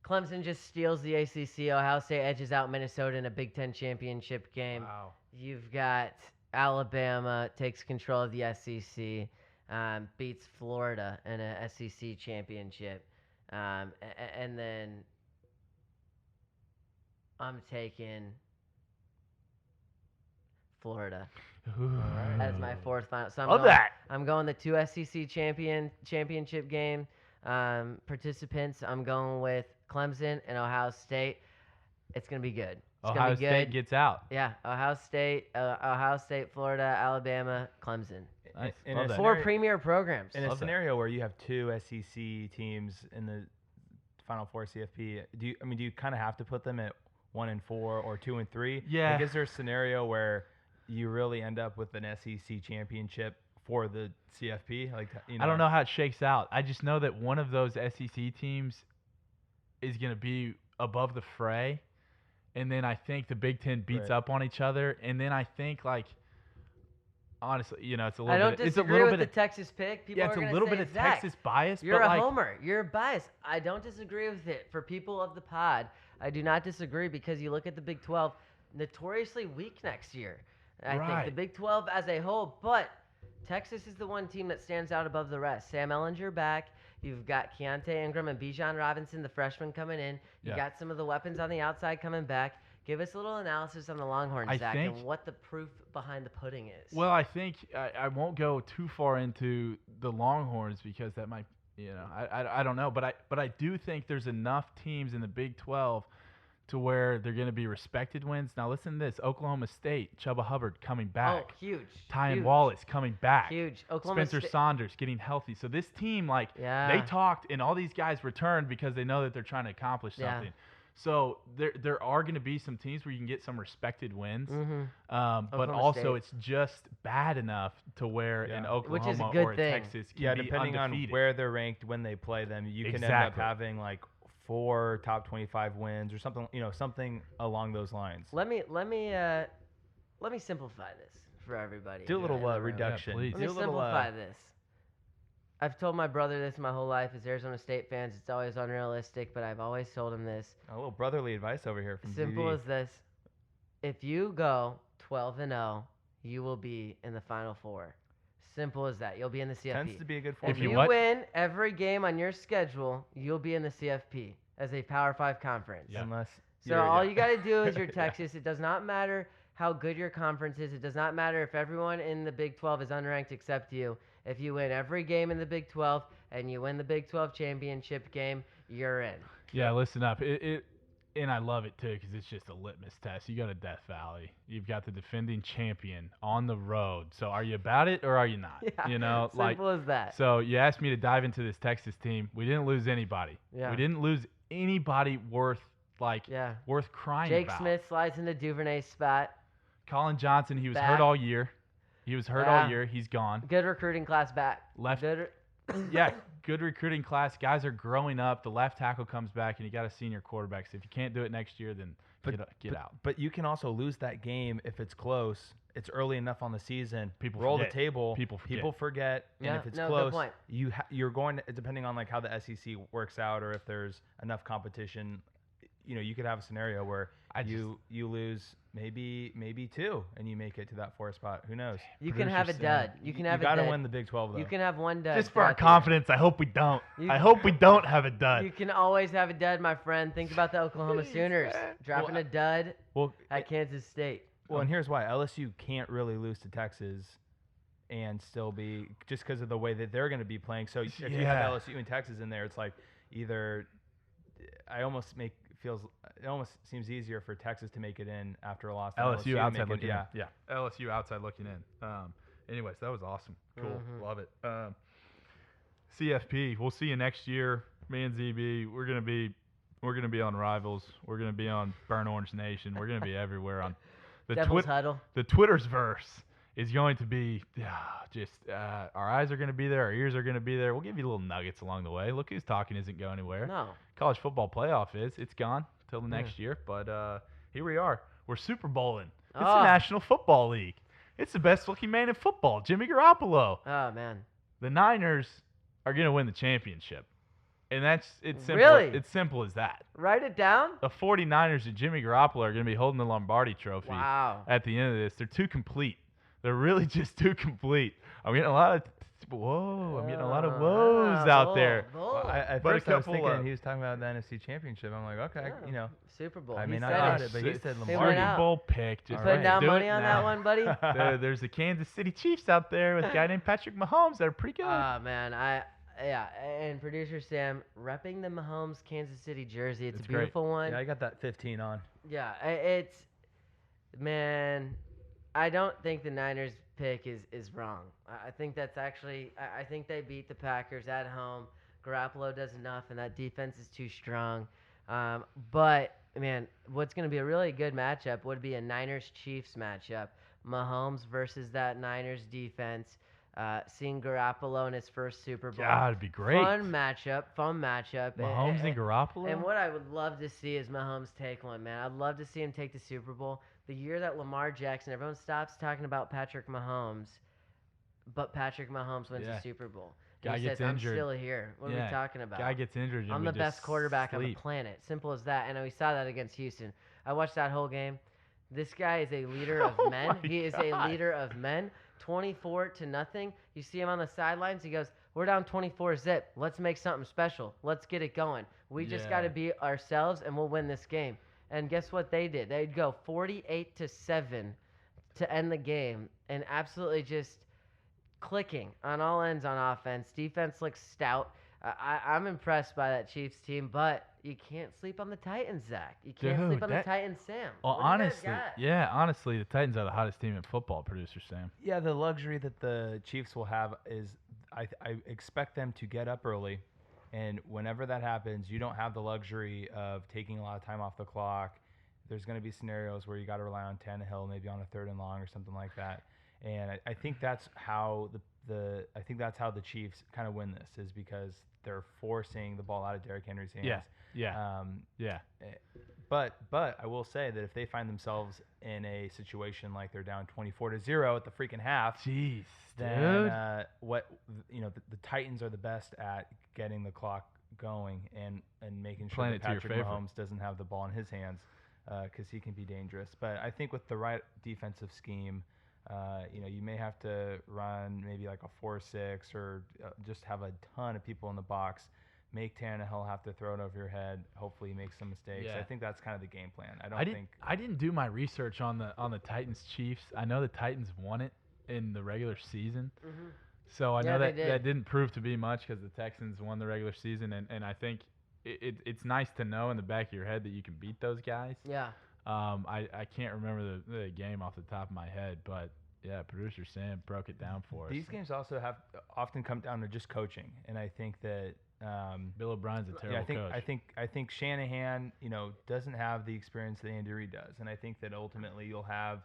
Clemson just steals the ACC. Ohio State edges out Minnesota in a Big Ten championship game. Wow. You've got Alabama takes control of the SEC, beats Florida in a SEC championship, and then I'm taking Florida as my fourth final. So I'm going the 2 SEC championship game participants. I'm going with Clemson and Ohio State. It's gonna be good. It's Ohio gonna be State good. gets out. Yeah, Ohio State, Florida, Alabama, Clemson. Nice. In 4 premier programs. In a scenario where you have 2 SEC teams in the Final Four CFP, do you kind of have to put them at 1 and 4 or 2 and 3? Yeah. Like, is there a scenario where you really end up with an SEC championship for the CFP? Like, I don't know how it shakes out. I just know that one of those SEC teams is going to be above the fray, and then I think the Big Ten beats up on each other, and then I think, like, honestly, it's a little bit. I don't disagree with the Texas pick. People it's are a little bit of Texas bias. You're but a homer. You're biased. I don't disagree with it. For people of the pod, I do not disagree because you look at the Big 12, notoriously weak next year. I think the Big 12 as a whole, but Texas is the one team that stands out above the rest. Sam Ehlinger back. You've got Keontae Ingram and Bijan Robinson, the freshman, coming in. You got some of the weapons on the outside coming back. Give us a little analysis on the Longhorns, Zach, and what the proof behind the pudding is. Well, I think I won't go too far into the Longhorns because that might, I don't know. But I do think there's enough teams in the Big 12 to where they're going to be respected wins. Now, listen to this. Oklahoma State, Chubba Hubbard coming back. Oh, huge. Tyan Wallace coming back. Huge. Spencer Saunders getting healthy. So this team, they talked, and all these guys returned because they know that they're trying to accomplish something. Yeah. So there are going to be some teams where you can get some respected wins, but also it's just bad enough to where in Oklahoma or Texas can be depending undefeated. on where they're ranked when they play them, you can end up having like 4 top 25 wins or something, something along those lines. Let me simplify this for everybody. Do a little reduction. Please. Let me simplify this. I've told my brother this my whole life as Arizona State fans. It's always unrealistic, but I've always told him this. A little brotherly advice over here from Simple as this. If you go 12-0, you will be in the Final Four. Simple as that. You'll be in the CFP. Tends to be a good formula. If you win every game on your schedule, you'll be in the CFP as a Power 5 conference. Yeah. So all you got to do is you're Texas. It does not matter how good your conference is. It does not matter if everyone in the Big 12 is unranked except you. If you win every game in the Big 12 and you win the Big 12 championship game, you're in. Yeah, listen up. And I love it, too, because it's just a litmus test. You go to Death Valley. You've got the defending champion on the road. So are you about it or are you not? Yeah, simple as that. So you asked me to dive into this Texas team. We didn't lose anybody. Yeah. We didn't lose anybody worth crying Jake about. Smith slides into Duvernay's spot. Colin Johnson, he was hurt all year. All year. He's gone. Good recruiting class back. Good recruiting class. Guys are growing up. The left tackle comes back, and you got a senior quarterback. So if you can't do it next year, then get out. But you can also lose that game if it's close. It's early enough on the season. People roll forget. the table. People forget. Yeah, and if it's close, you're going to, depending on like how the SEC works out or if there's enough competition. You could have a scenario where you lose maybe 2 and you make it to that 4th spot. Who knows? You can have a dud. You can have a dud. You got to win the Big 12 though. You can have one dud. Just for our confidence, I hope we don't. I hope we don't have a dud. You can always have a dud, my friend. Think about the Oklahoma Sooners dropping a dud at Kansas State. Well, and here's why. LSU can't really lose to Texas and still be just because of the way that they're going to be playing. So if you have LSU and Texas in there, it's like either it almost seems easier for Texas to make it in after a loss. LSU outside looking in. Yeah, LSU outside looking in. Anyways, that was awesome. Cool. Mm-hmm. Love it. CFP, we'll see you next year. Me and ZB, we're gonna be on Rivals. We're gonna be on Burn Orange Nation. We're gonna be everywhere on the Devil's Huddle. The Twitter's verse is going to be our eyes are going to be there, our ears are going to be there. We'll give you little nuggets along the way. Look Who's Talking isn't going anywhere. No. College football playoff is. It's gone till the next year, but here we are. We're Super Bowling. It's the National Football League. It's the best looking man in football, Jimmy Garoppolo. Oh, man. The Niners are going to win the championship. And it's simple. Really? It's simple as that. Write it down. The 49ers and Jimmy Garoppolo are going to be holding the Lombardi Trophy Wow. at the end of this. They're too complete. They're really just too complete. I'm getting a lot of woes out there. At But first I was thinking he was talking about the NFC Championship. I'm like, okay, Super Bowl. I He may not said got it. it, but he said They Lombardi. went out. Super Bowl pick. You Just putting down do it money on now. that one, buddy? There's the Kansas City Chiefs out there with a guy named Patrick Mahomes that are pretty good. Man, and producer Sam repping the Mahomes Kansas City jersey. It's a great. beautiful one. Yeah, I got that 15 on. Yeah, man, I don't think the Niners pick is wrong. I think that's actually, I think they beat the Packers at home. Garoppolo does enough, and that defense is too strong. But, man, what's going to be a really good matchup would be a Niners-Chiefs matchup. Mahomes versus that Niners defense. Seeing Garoppolo in his first Super Bowl. God, it'd be great. Fun matchup. Mahomes and Garoppolo? And what I would love to see is Mahomes take one, man. I'd love to see him take the Super Bowl. The year that Lamar Jackson, everyone stops talking about Patrick Mahomes, but Patrick Mahomes wins the Super Bowl. Guy he gets says, injured. I'm still here. What are we talking about? Guy gets injured. I'm the best quarterback on the planet. Simple as that. And we saw that against Houston. I watched that whole game. This guy is a leader of men. He is a leader of men. 24-0. You see him on the sidelines. He goes, we're down 24-0. Let's make something special. Let's get it going. We just got to be ourselves, and we'll win this game. And guess what they did? They'd go 48-7 to end the game, and absolutely just clicking on all ends on offense. Defense looks stout. I'm impressed by that Chiefs team, but you can't sleep on the Titans, Zach. You can't sleep on the Titans, Sam. Well, honestly, the Titans are the hottest team in football, producer Sam. Yeah, the luxury that the Chiefs will have is I expect them to get up early, and whenever that happens, you don't have the luxury of taking a lot of time off the clock. There's going to be scenarios where you got to rely on Tannehill, maybe on a 3rd and long or something like that. And I think that's how the Chiefs kind of win this, is because they're forcing the ball out of Derrick Henry's hands. Yeah. But I will say that if they find themselves in a situation like they're down 24-0 at the freaking half, jeez, then the Titans are the best at getting the clock going and making sure that Patrick Mahomes doesn't have the ball in his hands, because he can be dangerous. But I think with the right defensive scheme, you may have to run maybe like a 4-6 or just have a ton of people in the box. Make Tannehill have to throw it over your head. Hopefully, he makes some mistakes. Yeah. I think that's kind of the game plan. I didn't do my research on the Titans Chiefs. I know the Titans won it in the regular season, so I know that didn't prove to be much because the Texans won the regular season, and I think it's nice to know in the back of your head that you can beat those guys. Yeah. I can't remember the game off the top of my head, but yeah, producer Sam broke it down for us. These games also often come down to just coaching, and I think that Bill O'Brien's a terrible coach. I think Shanahan, doesn't have the experience that Andy Reid does, and I think that ultimately you'll have.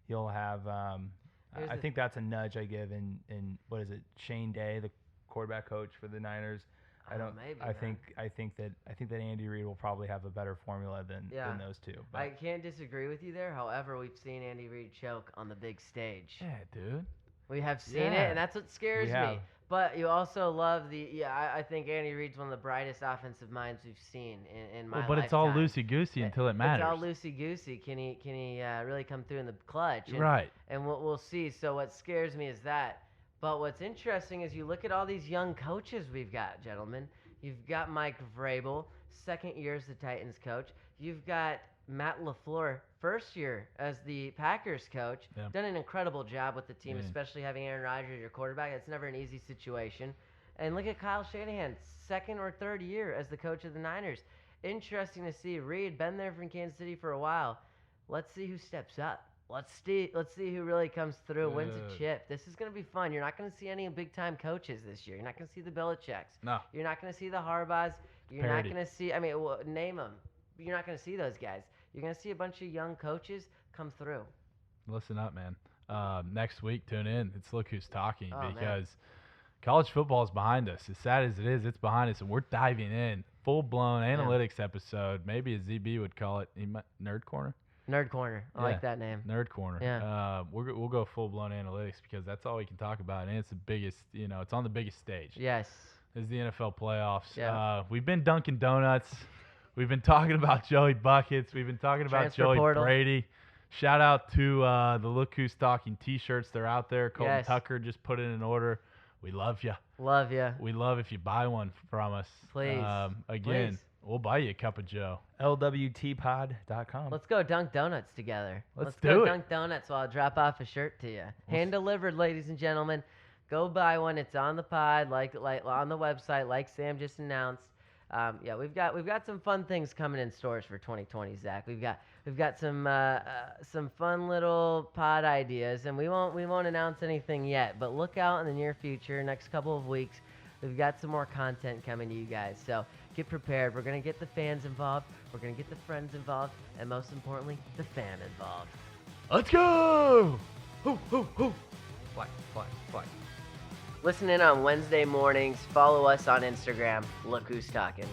I think that's a nudge I give in what is it, Shane Day, the quarterback coach for the Niners. I think that Andy Reid will probably have a better formula than those two. But I can't disagree with you there. However, we've seen Andy Reid choke on the big stage. Yeah, dude. We have seen it, and that's what scares me. But you also love I think Andy Reid's one of the brightest offensive minds we've seen in my lifetime. But it's all loosey-goosey until it matters. It's all loosey-goosey. Can he really come through in the clutch? Right. And we'll see. So what scares me is that. But what's interesting is you look at all these young coaches we've got, gentlemen. You've got Mike Vrabel, 2nd year as the Titans coach. You've got Matt LaFleur, 1st year as the Packers coach. Yeah. Done an incredible job with the team, especially having Aaron Rodgers as your quarterback. It's never an easy situation. And look at Kyle Shanahan, 2nd or 3rd year as the coach of the Niners. Interesting to see. Reid, been there from Kansas City for a while. Let's see who steps up. Let's see who really comes through, wins a chip. This is going to be fun. You're not going to see any big-time coaches this year. You're not going to see the Belichicks. No. You're not going to see the Harbaughs. You're not going to see, name them. You're not going to see those guys. You're going to see a bunch of young coaches come through. Listen up, man. Next week, tune in. It's Look Who's Talking, because college football is behind us. As sad as it is, it's behind us, and we're diving in. Full-blown analytics episode. Maybe as ZB would call it, Nerd Corner. Nerd Corner. I like that name. Nerd Corner. Yeah. We'll go full-blown analytics because that's all we can talk about, and it's the biggest, it's on the biggest stage. Yes. is the NFL playoffs. Yeah. We've been Dunkin' Donuts. We've been talking about Joey Buckets. We've been talking about Transfer Joey portal. Brady. Shout out to the Look Who's Talking T-shirts. They're out there. Colton Yes. Tucker just put it in order. We love you. Love you. We love if you buy one from us. Please. Again, Please. we'll buy you a cup of Joe. LWTpod.com. Let's go dunk donuts together. Let's go do it. dunk donuts while I drop off a shirt to you. Hand delivered, ladies and gentlemen. Go buy one. It's on the pod, like on the website, like Sam just announced. Yeah, we've got some fun things coming in stores for 2020, Zach. We've got some fun little pod ideas, and we won't announce anything yet. But look out in the near future, next couple of weeks. We've got some more content coming to you guys. So get prepared. We're gonna get the fans involved. We're gonna get the friends involved, and most importantly, the fam involved. Let's go! Hoo, hoo, hoo. Fight. Listen in on Wednesday mornings. Follow us on Instagram. Look Who's Talking.